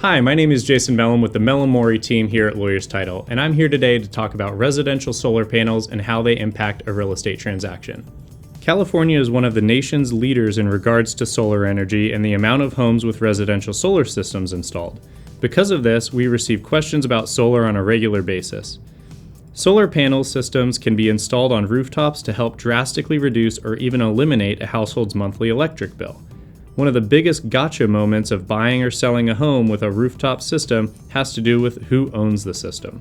Hi, my name is Jason Mellon with the Mellon-Morey team here at Lawyers Title, and I'm here today to talk about residential solar panels and how they impact a real estate transaction. California is one of the nation's leaders in regards to solar energy and the amount of homes with residential solar systems installed. Because of this, we receive questions about solar on a regular basis. Solar panel systems can be installed on rooftops to help drastically reduce or even eliminate a household's monthly electric bill. One of the biggest gotcha moments of buying or selling a home with a rooftop system has to do with who owns the system.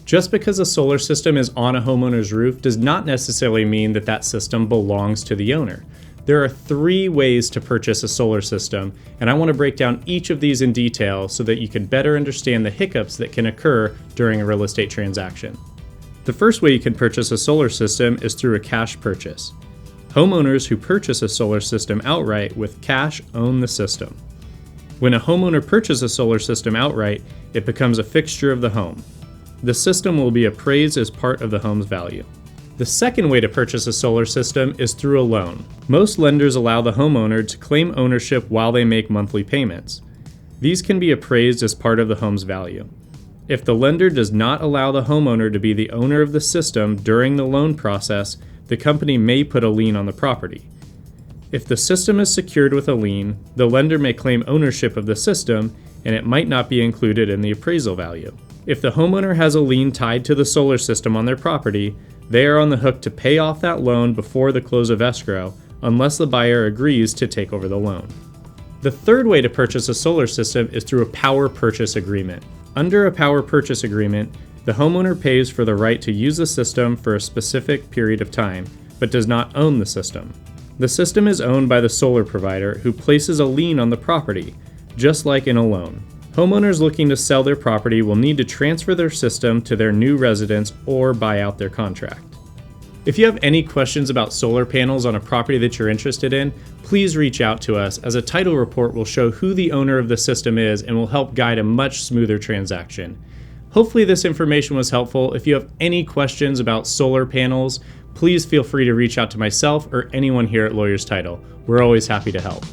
Just because a solar system is on a homeowner's roof does not necessarily mean that that system belongs to the owner. There are 3 ways to purchase a solar system, and I want to break down each of these in detail so that you can better understand the hiccups that can occur during a real estate transaction. The first way you can purchase a solar system is through a cash purchase. Homeowners who purchase a solar system outright with cash own the system. When a homeowner purchases a solar system outright, it becomes a fixture of the home. The system will be appraised as part of the home's value. The second way to purchase a solar system is through a loan. Most lenders allow the homeowner to claim ownership while they make monthly payments. These can be appraised as part of the home's value. If the lender does not allow the homeowner to be the owner of the system during the loan process, the company may put a lien on the property. If the system is secured with a lien, the lender may claim ownership of the system, and it might not be included in the appraisal value. If the homeowner has a lien tied to the solar system on their property, they are on the hook to pay off that loan before the close of escrow, unless the buyer agrees to take over the loan. The third way to purchase a solar system is through a power purchase agreement. Under a power purchase agreement, the homeowner pays for the right to use the system for a specific period of time, but does not own the system. The system is owned by the solar provider, who places a lien on the property, just like in a loan. Homeowners looking to sell their property will need to transfer their system to their new residence or buy out their contract. If you have any questions about solar panels on a property that you're interested in, please reach out to us, as a title report will show who the owner of the system is and will help guide a much smoother transaction. Hopefully this information was helpful. If you have any questions about solar panels, please feel free to reach out to myself or anyone here at Lawyers Title. We're always happy to help.